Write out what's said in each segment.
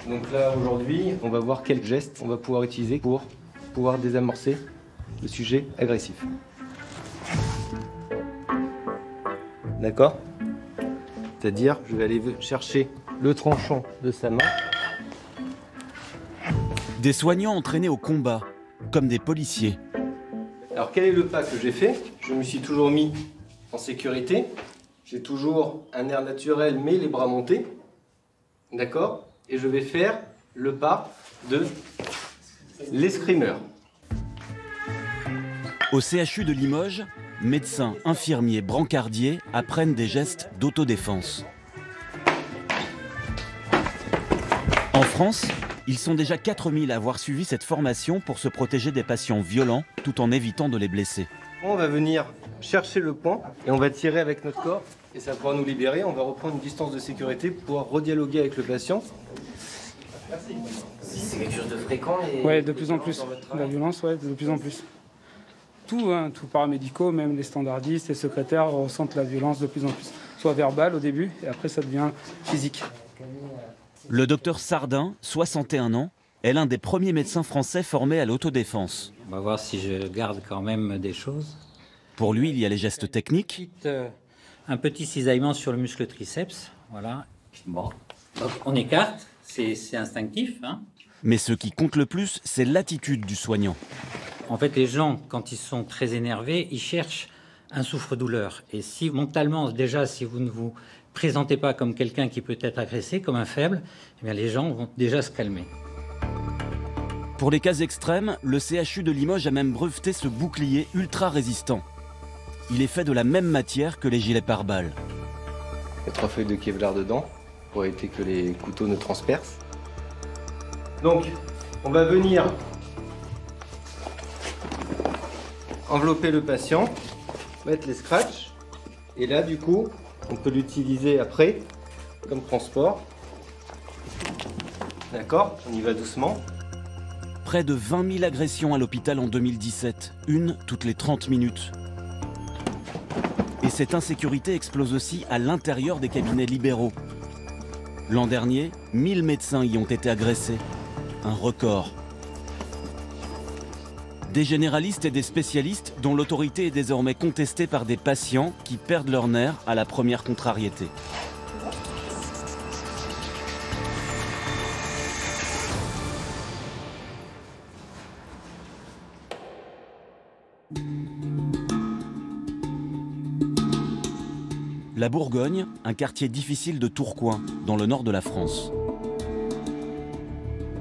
Donc là, aujourd'hui, on va voir quels gestes on va pouvoir utiliser pour pouvoir désamorcer le sujet agressif. D'accord? C'est-à-dire, je vais aller chercher le tranchant de sa main. Des soignants entraînés au combat, comme des policiers. Alors quel est le pas que j'ai fait? Je me suis toujours mis en sécurité. J'ai toujours un air naturel, mais les bras montés. D'accord? Et je vais faire le pas de l'escrimeur. Au CHU de Limoges, médecins, infirmiers, brancardiers apprennent des gestes d'autodéfense. En France, ils sont déjà 4000 à avoir suivi cette formation pour se protéger des patients violents tout en évitant de les blesser. On va venir chercher le poing et on va tirer avec notre corps et ça pourra nous libérer. On va reprendre une distance de sécurité pour pouvoir redialoguer avec le patient. C'est quelque chose de fréquent Oui, de plus en plus. La violence, ouais, de plus en plus. Tout, tout paramédicaux, même les standardistes, les secrétaires ressentent la violence de plus en plus. Soit verbale au début et après ça devient physique. Le docteur Sardin, 61 ans, est l'un des premiers médecins français formés à l'autodéfense. On va voir si je garde quand même des choses. Pour lui, il y a les gestes techniques. Un petit cisaillement sur le muscle triceps, voilà. Bon, donc on écarte, c'est instinctif, hein. Mais ce qui compte le plus, c'est l'attitude du soignant. En fait, les gens, quand ils sont très énervés, ils cherchent un souffre-douleur. Et si mentalement, déjà, si vous ne vous présentez pas comme quelqu'un qui peut être agressé, comme un faible, eh bien, les gens vont déjà se calmer. Pour les cas extrêmes, le CHU de Limoges a même breveté ce bouclier ultra résistant. Il est fait de la même matière que les gilets pare-balles. Il y a 3 feuilles de Kevlar dedans pour éviter que les couteaux ne transpercent. Donc, on va venir envelopper le patient, mettre les scratchs, et là, du coup, on peut l'utiliser après comme transport. D'accord? On y va doucement. Près de 20 000 agressions à l'hôpital en 2017, une toutes les 30 minutes. Et cette insécurité explose aussi à l'intérieur des cabinets libéraux. L'an dernier, 1000 médecins y ont été agressés. Un record. Des généralistes et des spécialistes dont l'autorité est désormais contestée par des patients qui perdent leur nerf à la première contrariété. La Bourgogne, un quartier difficile de Tourcoing, dans le nord de la France.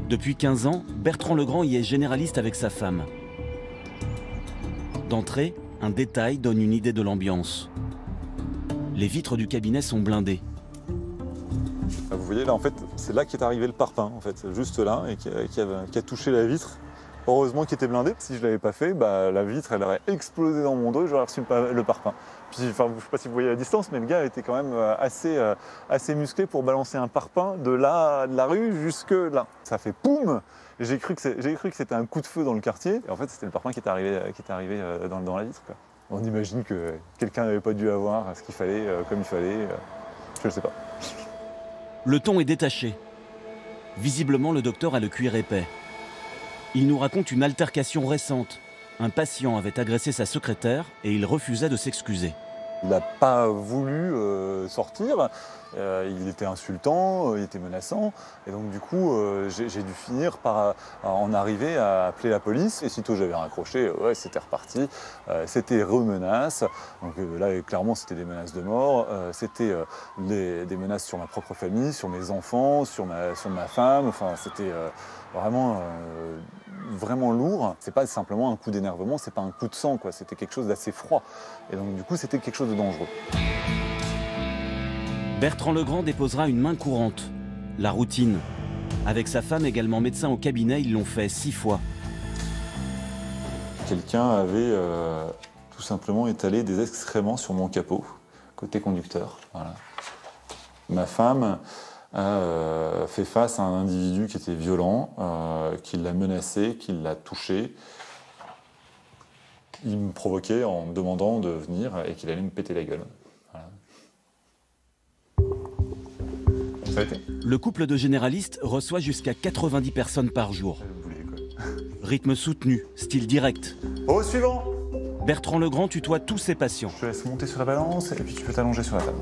Depuis 15 ans, Bertrand Legrand y est généraliste avec sa femme. D'entrée, un détail donne une idée de l'ambiance. Les vitres du cabinet sont blindées. Vous voyez là, en fait, c'est là qu'est arrivé le parpaing, en fait, juste là, et qui a touché la vitre. Heureusement qu'il était blindé. Si je ne l'avais pas fait, la vitre elle aurait explosé dans mon dos et j'aurais reçu le parpaing. Puis, enfin, je ne sais pas si vous voyez la distance, mais le gars était quand même assez musclé pour balancer un parpaing de la rue jusque là. Ça fait poum. J'ai cru que c'était un coup de feu dans le quartier. Et en fait, c'était le parpaing qui était arrivé dans la vitre, quoi. On imagine que quelqu'un n'avait pas dû avoir ce qu'il fallait, comme il fallait. Je ne sais pas. Le ton est détaché. Visiblement, le docteur a le cuir épais. Il nous raconte une altercation récente. Un patient avait agressé sa secrétaire et il refusait de s'excuser. Il n'a pas voulu sortir, il était insultant, il était menaçant. Et donc du coup, j'ai dû finir par en arriver à appeler la police. Et sitôt j'avais raccroché, ouais, c'était reparti. C'était remenace. Donc là, clairement, c'était des menaces de mort. C'était des menaces sur ma propre famille, sur mes enfants, sur ma femme. Enfin, c'était vraiment lourd. C'est pas simplement un coup d'énervement, c'est pas un coup de sang, quoi. C'était quelque chose d'assez froid. Et donc du coup, c'était quelque chose de dangereux. Bertrand Legrand déposera une main courante, la routine. Avec sa femme, également médecin au cabinet, ils l'ont fait 6 fois. Quelqu'un avait tout simplement étalé des excréments sur mon capot, côté conducteur. Voilà. Ma femme a fait face à un individu qui était violent, qui l'a menacé, qui l'a touché. Il me provoquait en me demandant de venir et qu'il allait me péter la gueule. Voilà. Ça a été? Le couple de généralistes reçoit jusqu'à 90 personnes par jour. Rythme soutenu, style direct. Au suivant! Bertrand Legrand tutoie tous ses patients. Je te laisse monter sur la balance et puis tu peux t'allonger sur la table.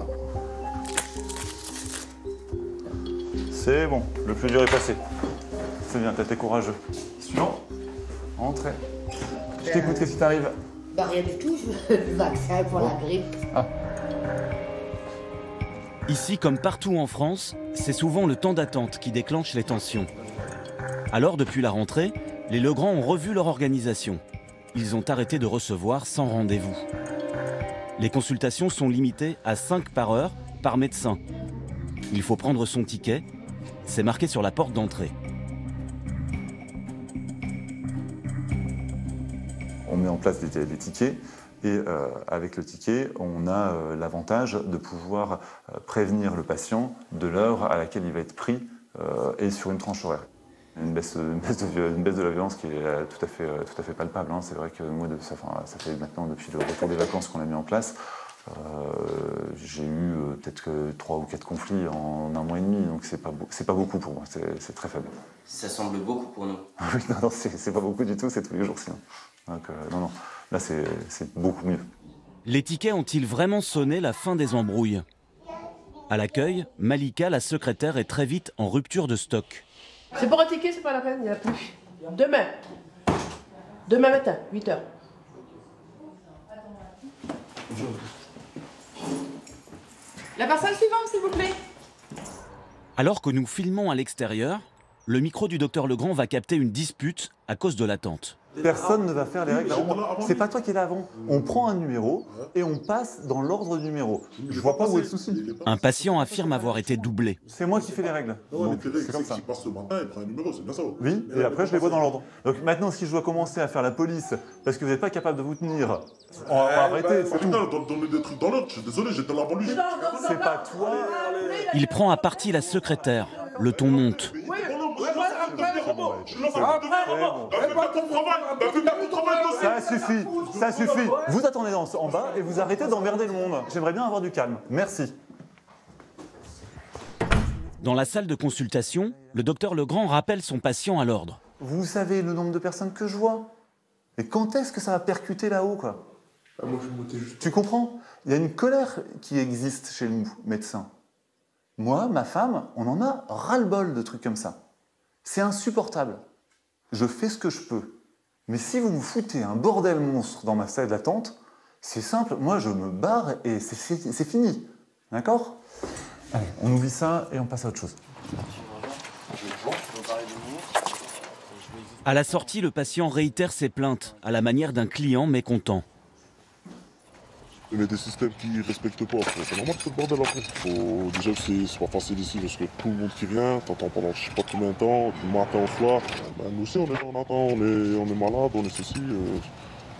C'est bon, le plus dur est passé. C'est bien, t'as été courageux. Suivant. Entrez. Je t'écoute, qu'est-ce qui t'arrive? Bah rien du tout, le vaccin pour la grippe. Ah. Ici, comme partout en France, c'est souvent le temps d'attente qui déclenche les tensions. Alors, depuis la rentrée, les Legrand ont revu leur organisation. Ils ont arrêté de recevoir sans rendez-vous. Les consultations sont limitées à 5 par heure, par médecin. Il faut prendre son ticket. C'est marqué sur la porte d'entrée. On met en place des tickets et avec le ticket, on a l'avantage de pouvoir prévenir le patient de l'heure à laquelle il va être pris et sur une tranche horaire. Une baisse de la violence qui est tout à fait palpable. Hein. C'est vrai que moi, ça fait maintenant depuis le retour des vacances qu'on a mis en place, j'ai eu peut-être que 3 ou 4 conflits en 1 mois et demi, donc c'est pas beaucoup pour moi, c'est très faible. Ça semble beaucoup pour nous. Oui, non, c'est pas beaucoup du tout, c'est tous les jours sinon. Donc non, là c'est beaucoup mieux. Les tickets ont-ils vraiment sonné la fin des embrouilles? À l'accueil, Malika, la secrétaire, est très vite en rupture de stock. C'est pour un ticket, c'est pas la peine, il n'y en a plus. Demain. Demain matin, 8h. La personne suivante, s'il vous plaît. Alors que nous filmons à l'extérieur, le micro du docteur Legrand va capter une dispute à cause de l'attente. Personne ne va faire les règles. C'est pas toi qui es là avant. On prend un numéro et on passe dans l'ordre du numéro. Je vois pas où est le souci. Un patient affirme avoir été doublé. C'est moi qui fais les règles. Non, les règles, c'est qu'il passe le matin et prend un numéro, c'est bien ça. Oui, et après je les vois dans l'ordre. Donc maintenant, si je dois commencer à faire la police parce que vous n'êtes pas capable de vous tenir, on va arrêter. Putain, donne des trucs dans l'ordre, je suis désolé, j'étais là avant lui. C'est pas toi. Il prend à partie la secrétaire. Le ton monte. Ça suffit. Vous attendez en bas et vous arrêtez d'emmerder le monde. J'aimerais bien avoir du calme. Merci. Dans la salle de consultation, le docteur Legrand rappelle son patient à l'ordre. Vous savez le nombre de personnes que je vois? Et quand est-ce que ça va percuter là-haut, quoi? Tu comprends? Il y a une colère qui existe chez nous, médecins. Moi, ma femme, on en a ras-le-bol de trucs comme ça. C'est insupportable. Je fais ce que je peux. Mais si vous me foutez un bordel monstre dans ma salle d'attente, c'est simple, moi je me barre et c'est fini. D'accord? Allez, on oublie ça et on passe à autre chose. À la sortie, le patient réitère ses plaintes, à la manière d'un client mécontent. Il y a des systèmes qui ne respectent pas. C'est normal que ce bordel après. Faut déjà que c'est pas facile ici parce que tout le monde qui vient, t'entends pendant je sais pas combien de temps, du matin au soir. Ben, nous aussi on est là, on attend, on est malade, on est ceci.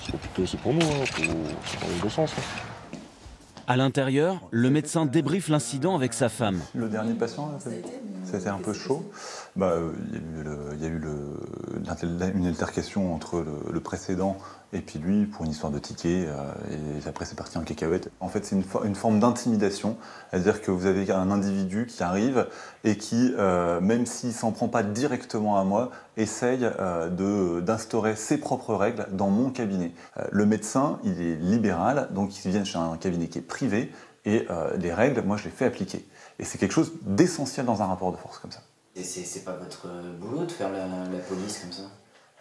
C'est compliqué aussi pour nous, hein. Faut aller dans le sens. Hein. À l'intérieur, le médecin débriefe l'incident avec sa femme. Le dernier patient, c'était un peu chaud. Il y a eu une altercation entre le précédent et puis lui pour une histoire de ticket. Et après, c'est parti en cacahuète. En fait, c'est une forme d'intimidation. C'est-à-dire que vous avez un individu qui arrive et qui, même s'il ne s'en prend pas directement à moi, essaye d'instaurer ses propres règles dans mon cabinet. Le médecin, il est libéral, donc il vient chez un cabinet qui est privé. Et les règles, moi, je les fais appliquer. Et c'est quelque chose d'essentiel dans un rapport de force comme ça. Et c'est pas votre boulot de faire la police comme ça?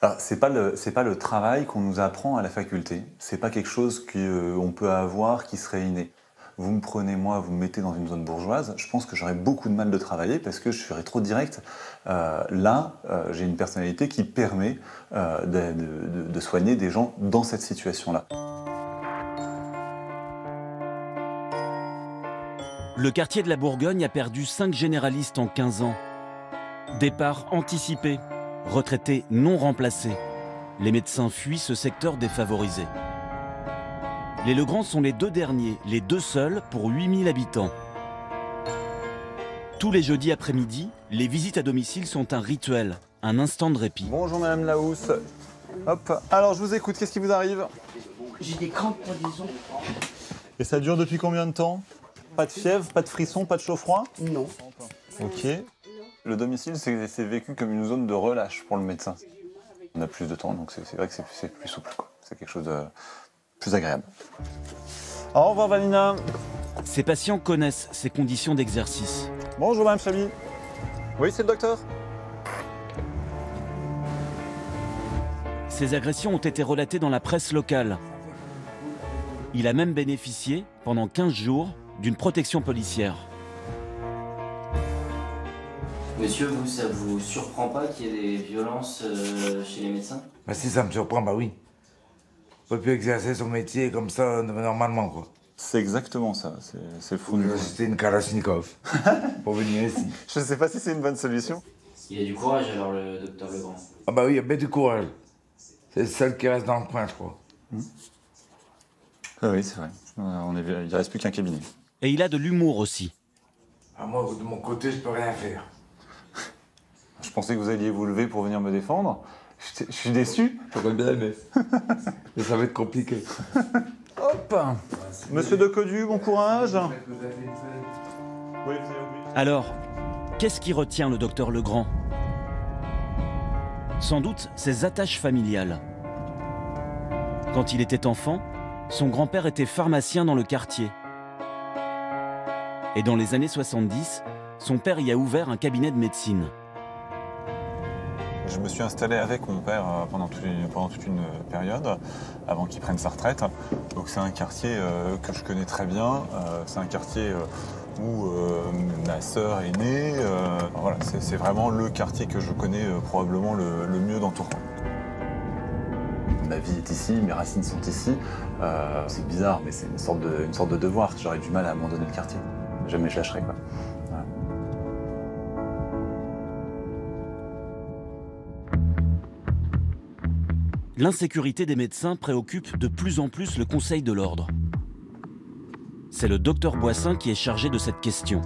Alors, c'est pas le travail qu'on nous apprend à la faculté. C'est pas quelque chose qu'on peut avoir qui serait inné. Vous me prenez, moi, vous me mettez dans une zone bourgeoise, je pense que j'aurais beaucoup de mal de travailler parce que je serais trop direct. J'ai une personnalité qui permet de soigner des gens dans cette situation-là. Le quartier de la Bourgogne a perdu 5 généralistes en 15 ans. Départ anticipé, retraités non remplacés. Les médecins fuient ce secteur défavorisé. Les Legrand sont les 2 derniers, les 2 seuls pour 8000 habitants. Tous les jeudis après-midi, les visites à domicile sont un rituel, un instant de répit. Bonjour Madame Lahousse. Hop. Alors je vous écoute, qu'est-ce qui vous arrive? J'ai des crampes pour des os. Et ça dure depuis combien de temps? Pas de fièvre, pas de frisson, pas de chaud-froid? Non. Ok. Le domicile, c'est vécu comme une zone de relâche pour le médecin. On a plus de temps, donc c'est vrai que c'est plus souple, quoi. C'est quelque chose de plus agréable. Au revoir, Vanina. Ces patients connaissent ces conditions d'exercice. Bonjour, Mme Chabi. Oui, c'est le docteur. Ces agressions ont été relatées dans la presse locale. Il a même bénéficié, pendant 15 jours, d'une protection policière. Monsieur, vous, ça vous surprend pas qu'il y ait des violences chez les médecins? Bah si ça me surprend, bah oui. On peut plus exercer son métier comme ça normalement, quoi. C'est exactement ça, c'est fou. C'était une Kalachnikov pour venir ici. Je ne sais pas si c'est une bonne solution. Il a du courage alors, le docteur Legrand. Ah bah oui, il a bien du courage. C'est le seul qui reste dans le coin, je crois. Ah oui, c'est vrai. Il ne reste plus qu'un cabinet. Et il a de l'humour aussi. Ah, moi, de mon côté, je peux rien faire. Je pensais que vous alliez vous lever pour venir me défendre. Je suis déçu. J'aurais bien aimé. Mais ça va être compliqué. Hop. Monsieur de Codu, bon courage. Alors, qu'est-ce qui retient le docteur Legrand? Sans doute ses attaches familiales. Quand il était enfant, son grand-père était pharmacien dans le quartier. Et dans les années 70, son père y a ouvert un cabinet de médecine. Je me suis installé avec mon père pendant toute une période, avant qu'il prenne sa retraite. Donc c'est un quartier que je connais très bien. C'est un quartier où ma sœur est née. Voilà, c'est vraiment le quartier que je connais probablement le mieux dans Tourcoing. Ma vie est ici, mes racines sont ici. C'est bizarre, mais c'est une sorte de devoir. J'aurais du mal à abandonner le quartier. Jamais je lâcherai, quoi. Voilà. L'insécurité des médecins préoccupe de plus en plus le Conseil de l'Ordre. C'est le docteur Boissin qui est chargé de cette question.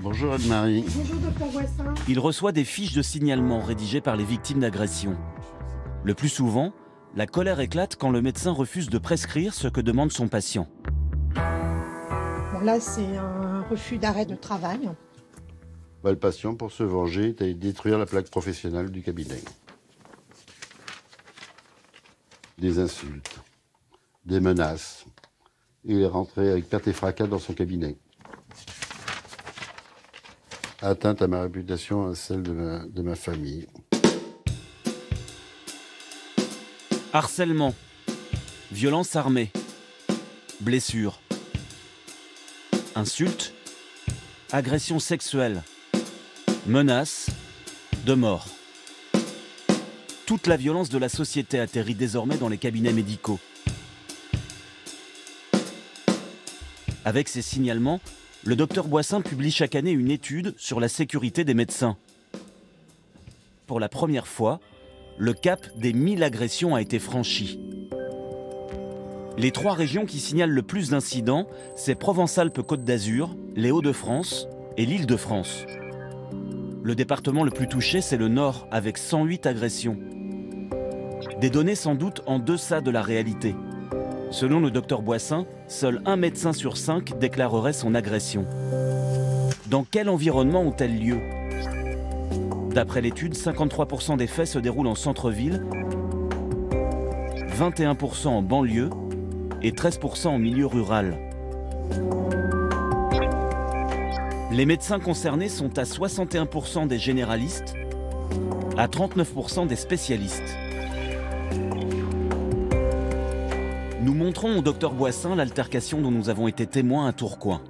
Bonjour Anne-Marie. Bonjour docteur Boissin. Il reçoit des fiches de signalement rédigées par les victimes d'agression. Le plus souvent, la colère éclate quand le médecin refuse de prescrire ce que demande son patient. Bon, là, c'est un refus d'arrêt de travail. Bah, le patient, pour se venger, est allé détruire la plaque professionnelle du cabinet. Des insultes, des menaces. Il est rentré avec perte et fracas dans son cabinet. Atteinte à ma réputation, à celle de ma famille. Harcèlement, violence armée, blessures, insultes, agression sexuelle, menaces de mort. Toute la violence de la société atterrit désormais dans les cabinets médicaux. Avec ces signalements, le docteur Boissin publie chaque année une étude sur la sécurité des médecins. Pour la première fois, le cap des 1000 agressions a été franchi. Les 3 régions qui signalent le plus d'incidents, c'est Provence-Alpes-Côte d'Azur, les Hauts-de-France et l'Île-de-France. Le département le plus touché, c'est le Nord, avec 108 agressions. Des données sans doute en deçà de la réalité. Selon le docteur Boissin, seul un médecin sur 5 déclarerait son agression. Dans quel environnement ont-elles lieu? D'après l'étude, 53% des faits se déroulent en centre-ville, 21% en banlieue et 13% en milieu rural. Les médecins concernés sont à 61% des généralistes, à 39% des spécialistes. Nous montrons au docteur Boissin l'altercation dont nous avons été témoins à Tourcoing.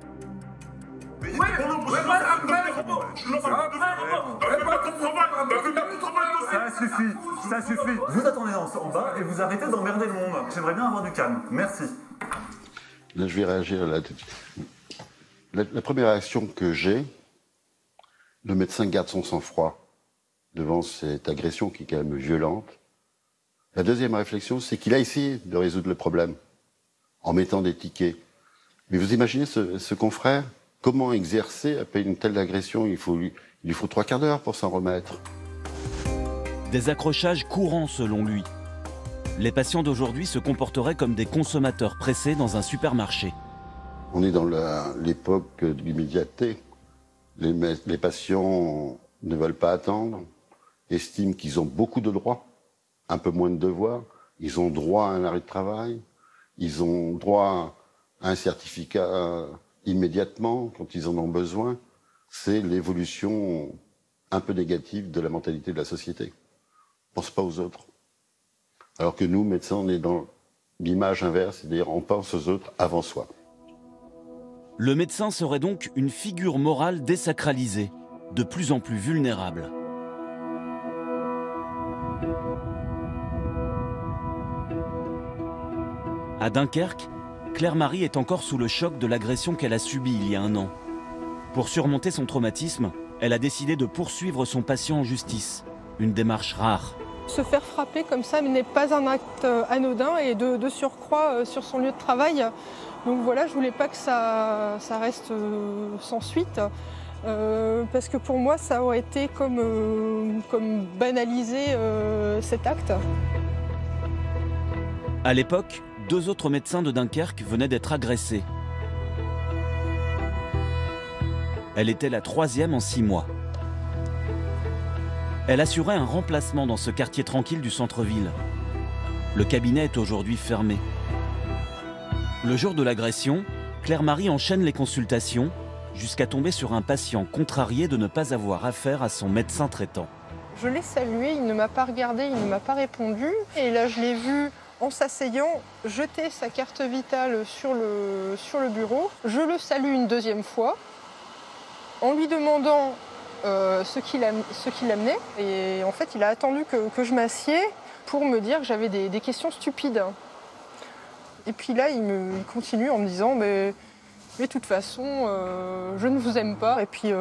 Ça suffit. Vous attendez en bas et vous arrêtez d'emmerder le monde. J'aimerais bien avoir du calme. Merci. Là, je vais réagir là tout de suite. La première réaction que j'ai, le médecin garde son sang-froid devant cette agression qui est quand même violente. La deuxième réflexion, c'est qu'il a essayé de résoudre le problème en mettant des tickets. Mais vous imaginez ce confrère, comment exercer après une telle agression? Il lui faut 3 quarts d'heure pour s'en remettre. Des accrochages courants selon lui. Les patients d'aujourd'hui se comporteraient comme des consommateurs pressés dans un supermarché. On est dans l'époque de l'immédiateté. Les patients ne veulent pas attendre, estiment qu'ils ont beaucoup de droits, un peu moins de devoirs. Ils ont droit à un arrêt de travail, ils ont droit à un certificat immédiatement quand ils en ont besoin. C'est l'évolution un peu négative de la mentalité de la société. On ne pense pas aux autres. Alors que nous, médecins, on est dans l'image inverse, c'est-à-dire on pense aux autres avant soi. Le médecin serait donc une figure morale désacralisée, de plus en plus vulnérable. À Dunkerque, Claire-Marie est encore sous le choc de l'agression qu'elle a subie il y a 1 an. Pour surmonter son traumatisme, elle a décidé de poursuivre son patient en justice, une démarche rare. Se faire frapper comme ça n'est pas un acte anodin et de surcroît sur son lieu de travail. Donc voilà, je voulais pas que ça reste sans suite. Parce que pour moi, ça aurait été comme banaliser cet acte. À l'époque, 2 autres médecins de Dunkerque venaient d'être agressés. Elle était la 3e en 6 mois. Elle assurait un remplacement dans ce quartier tranquille du centre-ville. Le cabinet est aujourd'hui fermé. Le jour de l'agression, Claire-Marie enchaîne les consultations jusqu'à tomber sur un patient contrarié de ne pas avoir affaire à son médecin traitant. Je l'ai salué, il ne m'a pas regardé, il ne m'a pas répondu. Et là, je l'ai vu en s'asseyant jeter sa carte vitale sur le bureau. Je le salue une 2e fois en lui demandant ce qu'il amenait. Et en fait, il a attendu que je m'assieds pour me dire que j'avais des questions stupides. Et puis là, il continue en me disant mais de toute façon, je ne vous aime pas. Et puis,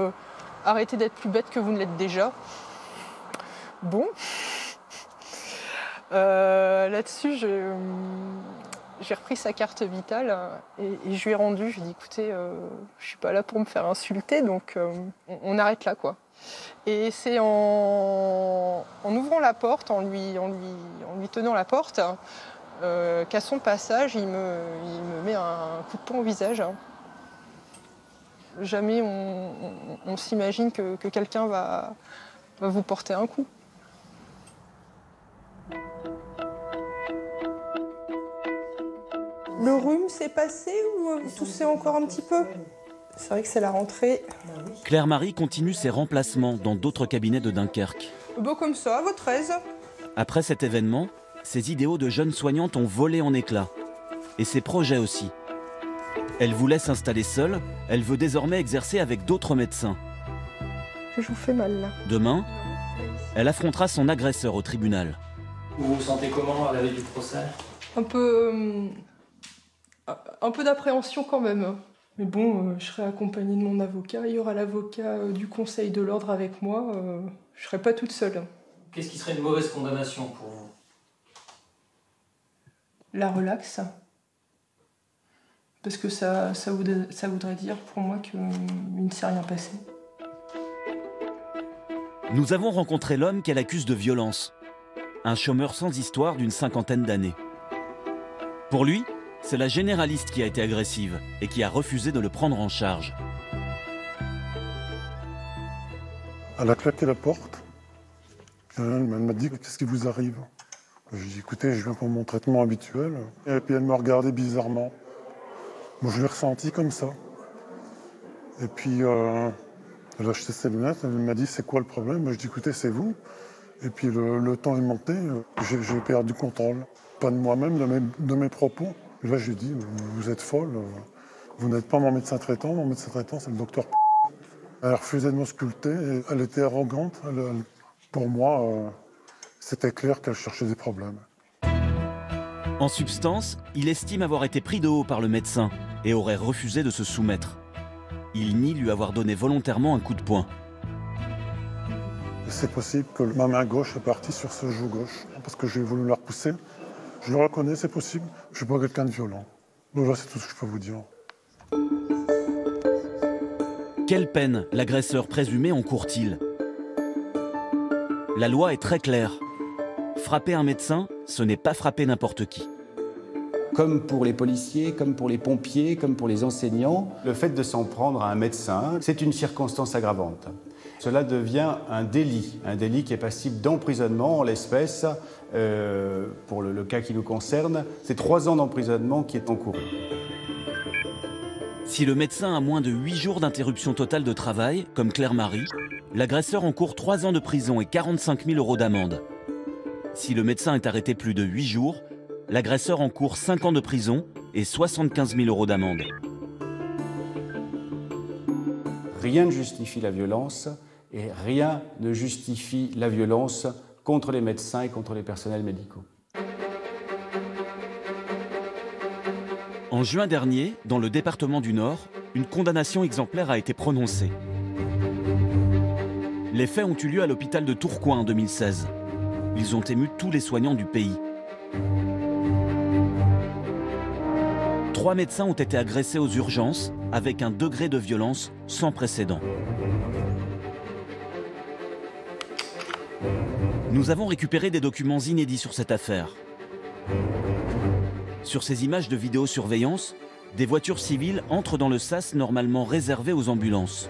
arrêtez d'être plus bête que vous ne l'êtes déjà. Bon. Là-dessus, j'ai repris sa carte vitale et je lui ai rendu. Je lui ai dit écoutez, je suis pas là pour me faire insulter, donc on arrête là, quoi. Et c'est en ouvrant la porte, en lui tenant la porte, qu'à son passage, il me met un coup de poing au visage. Jamais on s'imagine que quelqu'un va vous porter un coup. Le rhume s'est passé ou vous toussez encore un petit peu? C'est vrai que c'est la rentrée. Claire-Marie continue ses remplacements dans d'autres cabinets de Dunkerque. Beau comme ça, à votre aise. Après cet événement, ses idéaux de jeune soignante ont volé en éclats. Et ses projets aussi. Elle voulait s'installer seule, elle veut désormais exercer avec d'autres médecins. Je vous fais mal là. Demain, elle affrontera son agresseur au tribunal. Vous vous sentez comment à la veille du procès? Un peu d'appréhension quand même. Mais bon, je serai accompagnée de mon avocat. Il y aura l'avocat du Conseil de l'Ordre avec moi. Je serai pas toute seule. Qu'est-ce qui serait une mauvaise condamnation pour vous? La relaxe. Parce que ça voudrait dire pour moi qu'il ne s'est rien passé. Nous avons rencontré l'homme qu'elle accuse de violence. Un chômeur sans histoire d'une 50aine d'années. Pour lui, c'est la généraliste qui a été agressive et qui a refusé de le prendre en charge. Elle a claqué la porte. Elle m'a dit « Qu'est-ce qui vous arrive ?» Je lui ai dit « Écoutez, je viens pour mon traitement habituel. » Et puis elle me regardait bizarrement. Moi, je l'ai ressenti comme ça. Et puis, elle a acheté ses lunettes. Elle m'a dit « C'est quoi le problème ?» Moi, je dis « Écoutez, c'est vous. » Et puis le temps est monté. J'ai perdu contrôle. Pas de moi-même, de mes propos. Et là, je lui ai dit « Vous êtes folle. Vous n'êtes pas mon médecin traitant. Mon médecin traitant, c'est le docteur P. » Elle refusait de m'ausculter. Et elle était arrogante. Pour moi, c'était clair qu'elle cherchait des problèmes. En substance, il estime avoir été pris de haut par le médecin et aurait refusé de se soumettre. Il nie lui avoir donné volontairement un coup de poing. C'est possible que ma main gauche est partie sur ce genou gauche, parce que j'ai voulu la repousser. Je le reconnais, c'est possible. Je ne suis pas quelqu'un de violent. Voilà, c'est tout ce que je peux vous dire. Quelle peine l'agresseur présumé encourt-il? La loi est très claire. Frapper un médecin, ce n'est pas frapper n'importe qui. Comme pour les policiers, comme pour les pompiers, comme pour les enseignants, le fait de s'en prendre à un médecin, c'est une circonstance aggravante. Cela devient un délit qui est passible d'emprisonnement en l'espèce. Pour le cas qui nous concerne, c'est 3 ans d'emprisonnement qui est encouru. Si le médecin a moins de 8 jours d'interruption totale de travail, comme Claire-Marie, l'agresseur encourt 3 ans de prison et 45 000 € d'amende. Si le médecin est arrêté plus de 8 jours, l'agresseur encourt 5 ans de prison et 75 000 € d'amende. Rien ne justifie la violence et rien ne justifie la violence contre les médecins et contre les personnels médicaux. En juin dernier, dans le département du Nord, une condamnation exemplaire a été prononcée. Les faits ont eu lieu à l'hôpital de Tourcoing en 2016. Ils ont ému tous les soignants du pays. 3 médecins ont été agressés aux urgences avec un degré de violence sans précédent. Nous avons récupéré des documents inédits sur cette affaire. Sur ces images de vidéosurveillance, des voitures civiles entrent dans le sas normalement réservé aux ambulances.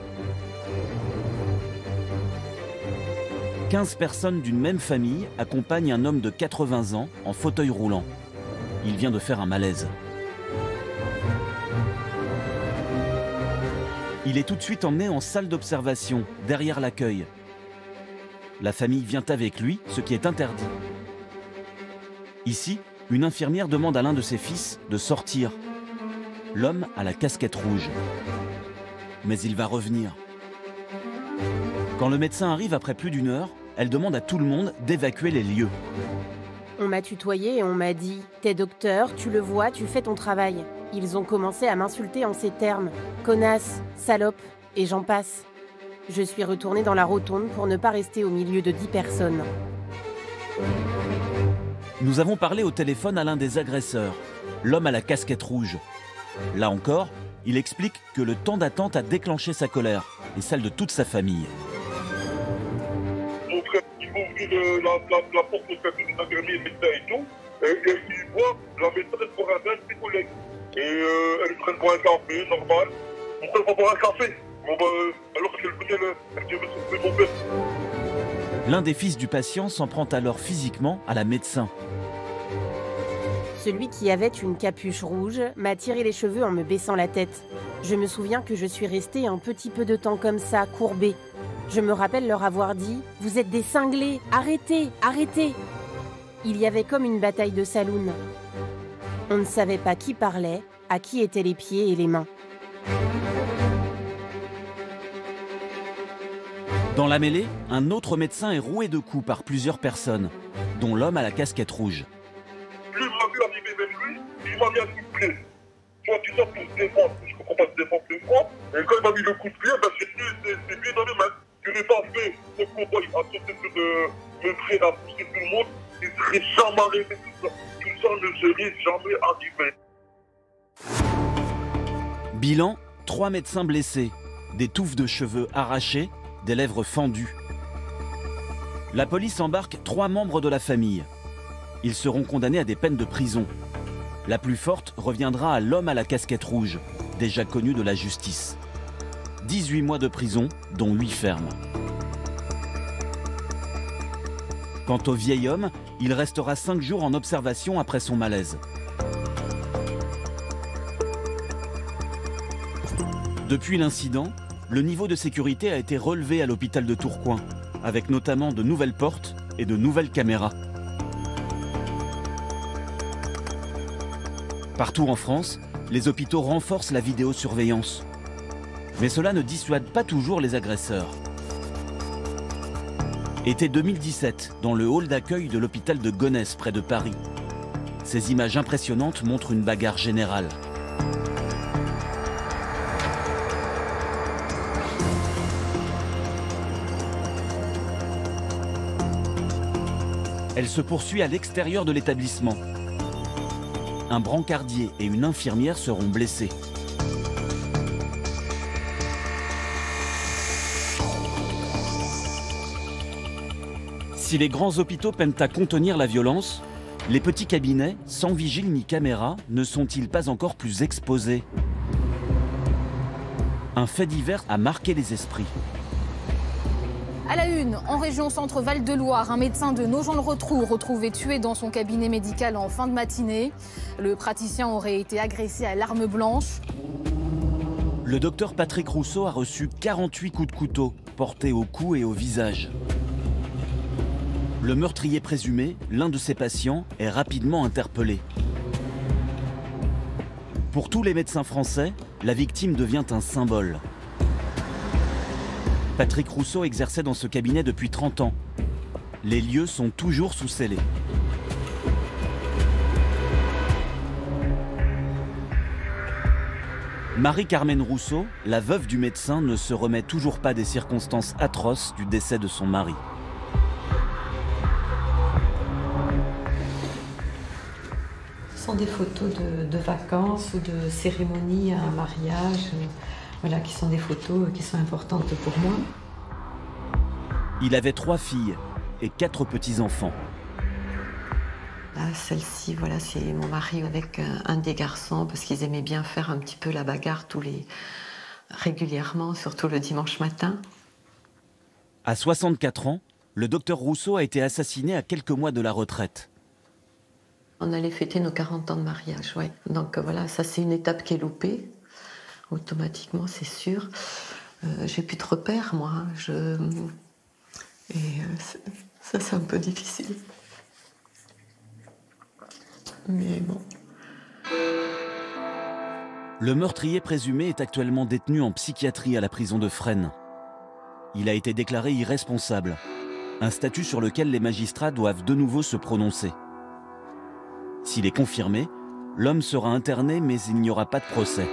15 personnes d'une même famille accompagnent un homme de 80 ans en fauteuil roulant. Il vient de faire un malaise. Il est tout de suite emmené en salle d'observation, derrière l'accueil. La famille vient avec lui, ce qui est interdit. Ici, une infirmière demande à l'un de ses fils de sortir. L'homme a la casquette rouge. Mais il va revenir. Quand le médecin arrive après plus d'1 heure, elle demande à tout le monde d'évacuer les lieux. On m'a tutoyé et on m'a dit « T'es docteur, tu le vois, tu fais ton travail ». Ils ont commencé à m'insulter en ces termes « connasse, salope » et j'en passe. Je suis retournée dans la rotonde pour ne pas rester au milieu de 10 personnes. Nous avons parlé au téléphone à l'un des agresseurs, l'homme à la casquette rouge. Là encore, il explique que le temps d'attente a déclenché sa colère et celle de toute sa famille. Donc, il faut ouvrir la porte au cabinet des infirmiers, médecins et tout. Et il voit la médecin pour un de ses collègues. Et elle prenne pour un café, normal. Pourquoi elle va boire un café? Alors qu'elle venait, elle dit « c'est mon père ». L'un des fils du patient s'en prend alors physiquement à la médecin. Celui qui avait une capuche rouge m'a tiré les cheveux en me baissant la tête. Je me souviens que je suis restée un petit peu de temps comme ça, courbée. Je me rappelle leur avoir dit « Vous êtes des cinglés, arrêtez, arrêtez !» Il y avait comme une bataille de saloon. On ne savait pas qui parlait, à qui étaient les pieds et les mains. Dans la mêlée, un autre médecin est roué de coups par plusieurs personnes, dont l'homme à la casquette rouge. Lui, il m'a vu arriver même lui, il m'a mis un coup de pied. Toi, tu sors pour se défendre, je comprends pas se défendre plus moi. Et quand il m'a mis le coup de pied, ben, c'est lui dans les mains. Je n'ai pas fait ce combat, il a tenté de me traîner à pousser tout le monde. Il ne serait jamais arrivé tout ça. Tout ça ne serait jamais arrivé. Bilan, 3 médecins blessés, des touffes de cheveux arrachées, des lèvres fendues. La police embarque 3 membres de la famille. Ils seront condamnés à des peines de prison. La plus forte reviendra à l'homme à la casquette rouge, déjà connu de la justice. 18 mois de prison, dont 8 fermes. Quant au vieil homme, il restera 5 jours en observation après son malaise. Depuis l'incident, le niveau de sécurité a été relevé à l'hôpital de Tourcoing, avec notamment de nouvelles portes et de nouvelles caméras. Partout en France, les hôpitaux renforcent la vidéosurveillance. Mais cela ne dissuade pas toujours les agresseurs. Été 2017, dans le hall d'accueil de l'hôpital de Gonesse, près de Paris. Ces images impressionnantes montrent une bagarre générale. Elle se poursuit à l'extérieur de l'établissement. Un brancardier et une infirmière seront blessés. Si les grands hôpitaux peinent à contenir la violence, Les petits cabinets, sans vigile ni caméra, ne sont-ils pas encore plus exposés? Un fait divers a marqué les esprits. À la une, en région Centre-Val de Loire, un médecin de Nogent-le-Rotrou retrouvé tué dans son cabinet médical en fin de matinée. Le praticien aurait été agressé à l'arme blanche. Le docteur Patrick Rousseau a reçu 48 coups de couteau, portés au cou et au visage. Le meurtrier présumé, l'un de ses patients, est rapidement interpellé. Pour tous les médecins français, la victime devient un symbole. Patrick Rousseau exerçait dans ce cabinet depuis 30 ans. Les lieux sont toujours sous scellés. Marie-Carmen Rousseau, la veuve du médecin, ne se remet toujours pas des circonstances atroces du décès de son mari. Ce sont des photos de vacances ou de cérémonies, un mariage, voilà, qui sont des photos qui sont importantes pour moi. Il avait 3 filles et 4 petits-enfants. Là, celle-ci, voilà, c'est mon mari avec un des garçons, parce qu'ils aimaient bien faire un petit peu la bagarre régulièrement, surtout le dimanche matin. À 64 ans, le docteur Rousseau a été assassiné à quelques mois de la retraite. On allait fêter nos 40 ans de mariage, ouais. Donc voilà, ça c'est une étape qui est loupée. Automatiquement, c'est sûr. J'ai plus de repères, moi. Ça, c'est un peu difficile. Mais bon. Le meurtrier présumé est actuellement détenu en psychiatrie à la prison de Fresnes. Il a été déclaré irresponsable, un statut sur lequel les magistrats doivent de nouveau se prononcer. S'il est confirmé, l'homme sera interné, mais il n'y aura pas de procès.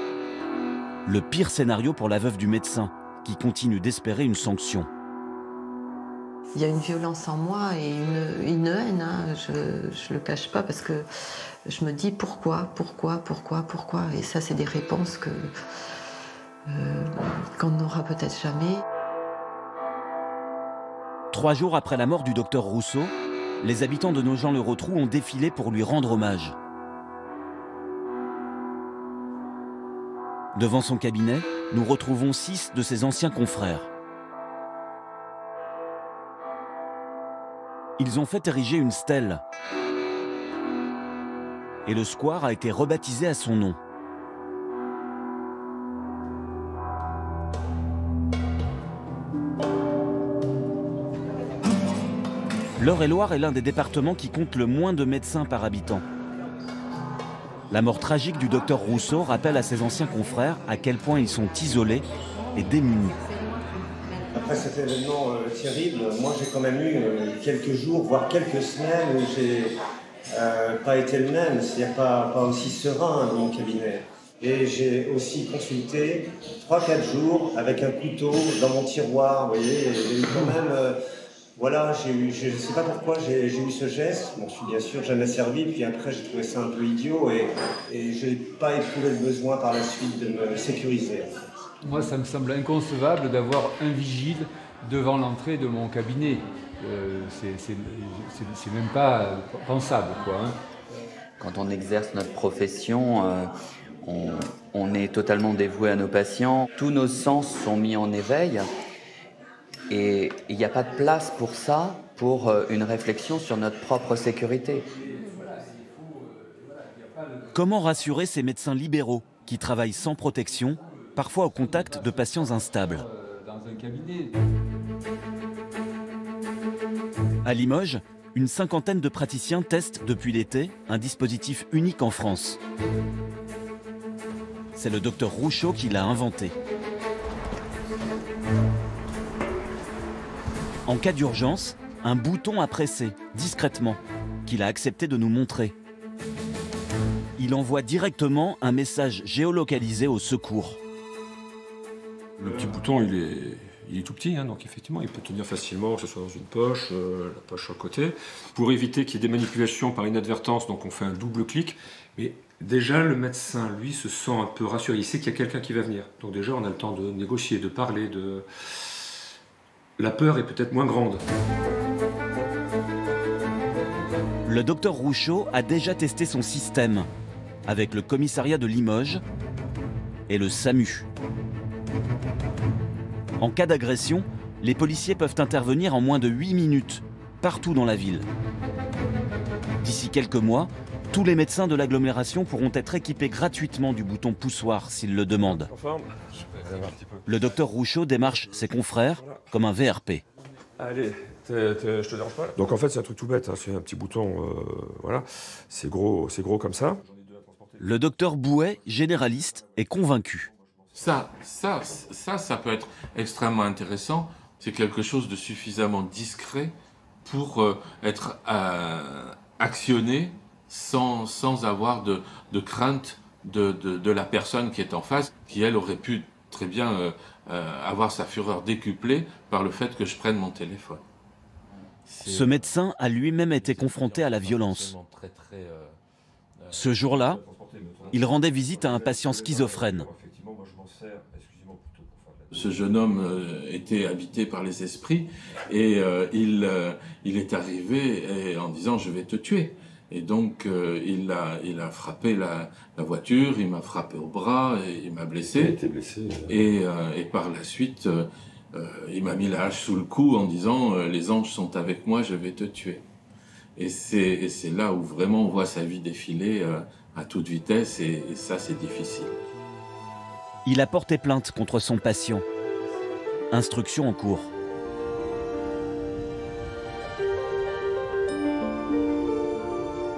Le pire scénario pour la veuve du médecin, qui continue d'espérer une sanction. Il y a une violence en moi et une haine, hein. Je le cache pas, parce que je me dis pourquoi. Et ça, c'est des réponses qu'on n'aura peut-être jamais. 3 jours après la mort du docteur Rousseau, les habitants de Nogent-le-Rotrou ont défilé pour lui rendre hommage. Devant son cabinet, nous retrouvons 6 de ses anciens confrères. Ils ont fait ériger une stèle. Et le square a été rebaptisé à son nom. L'Eure-et-Loire est l'un des départements qui compte le moins de médecins par habitant. La mort tragique du docteur Rousseau rappelle à ses anciens confrères à quel point ils sont isolés et démunis. Après cet événement terrible, moi j'ai quand même eu quelques jours, voire quelques semaines où j'ai pas été le même, c'est-à-dire pas aussi serein dans mon cabinet. Et j'ai aussi consulté 3-4 jours avec un couteau dans mon tiroir, vous voyez, et quand même... Voilà, je ne sais pas pourquoi j'ai eu ce geste. Bon, je suis bien sûr jamais servi, puis après j'ai trouvé ça un peu idiot et je n'ai pas éprouvé le besoin par la suite de me sécuriser. Moi, ça me semble inconcevable d'avoir un vigile devant l'entrée de mon cabinet. C'est même pas pensable, quoi. Hein. Quand on exerce notre profession, on est totalement dévoué à nos patients. Tous nos sens sont mis en éveil. Et il n'y a pas de place pour ça, pour une réflexion sur notre propre sécurité. Comment rassurer ces médecins libéraux qui travaillent sans protection, parfois au contact de patients instables? À Limoges, une 50aine de praticiens testent depuis l'été un dispositif unique en France. C'est le docteur Rousseau qui l'a inventé. En cas d'urgence, un bouton à presser, discrètement, qu'il a accepté de nous montrer. Il envoie directement un message géolocalisé au secours. Le petit bouton, il est tout petit, hein, donc effectivement, il peut tenir facilement, que ce soit dans une poche, la poche sur le côté. Pour éviter qu'il y ait des manipulations par inadvertance, donc on fait un double clic. Mais déjà, le médecin, lui, se sent un peu rassuré. Il sait qu'il y a quelqu'un qui va venir. Donc déjà, on a le temps de négocier, de parler, La peur est peut-être moins grande. Le docteur Rouchot a déjà testé son système avec le commissariat de Limoges et le SAMU. En cas d'agression, les policiers peuvent intervenir en moins de 8 minutes, partout dans la ville. D'ici quelques mois, tous les médecins de l'agglomération pourront être équipés gratuitement du bouton poussoir s'ils le demandent. Le docteur Rouchot démarche ses confrères comme un VRP. Allez, je te dérange pas là. Donc en fait, c'est un truc tout bête, hein. C'est un petit bouton, voilà. C'est gros comme ça. Le docteur Bouet, généraliste, est convaincu. Ça peut être extrêmement intéressant. C'est quelque chose de suffisamment discret pour être actionné sans avoir de crainte de la personne qui est en face, qui elle aurait pu très bien avoir sa fureur décuplée par le fait que je prenne mon téléphone. Ce médecin a lui-même été confronté à la violence. Ce jour-là, il rendait visite à un patient schizophrène. Ce jeune homme était habité par les esprits et il est arrivé en disant « je vais te tuer ». Et donc il a frappé la voiture, il m'a frappé au bras, et il m'a blessé. Il a été blessé. Et par la suite, il m'a mis la hache sous le cou en disant « les anges sont avec moi, je vais te tuer ». Et c'est là où vraiment on voit sa vie défiler à toute vitesse et ça c'est difficile. Il a porté plainte contre son patient. Instruction en cours.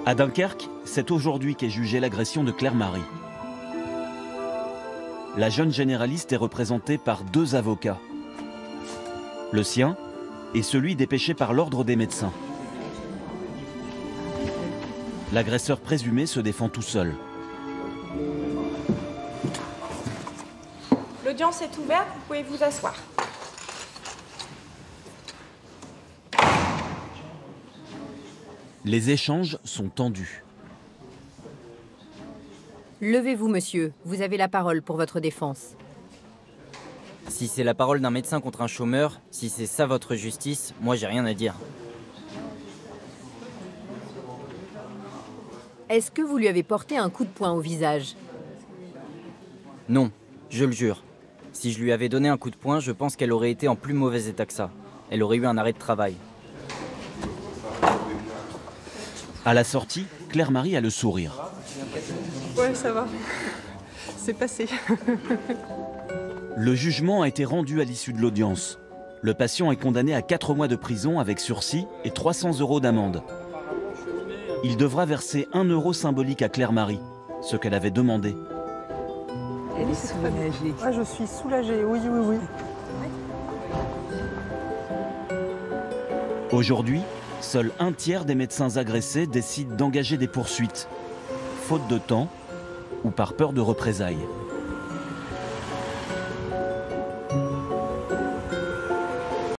À Dunkerque, c'est aujourd'hui qu'est jugée l'agression de Claire Marie. La jeune généraliste est représentée par 2 avocats. Le sien et celui dépêché par l'ordre des médecins. L'agresseur présumé se défend tout seul. L'audience est ouverte, vous pouvez vous asseoir. Les échanges sont tendus. Levez-vous, monsieur. Vous avez la parole pour votre défense. Si c'est la parole d'un médecin contre un chômeur, si c'est ça votre justice, moi j'ai rien à dire. Est-ce que vous lui avez porté un coup de poing au visage? Non, je le jure. Si je lui avais donné un coup de poing, je pense qu'elle aurait été en plus mauvais état que ça. Elle aurait eu un arrêt de travail. À la sortie, Claire Marie a le sourire. Ouais, ça va. C'est passé. Le jugement a été rendu à l'issue de l'audience. Le patient est condamné à 4 mois de prison avec sursis et 300 € d'amende. Il devra verser 1 € symbolique à Claire Marie, ce qu'elle avait demandé. Elle est soulagée. Ah, je suis soulagée, oui, oui, oui. Aujourd'hui, seul 1/3 des médecins agressés décident d'engager des poursuites, faute de temps ou par peur de représailles.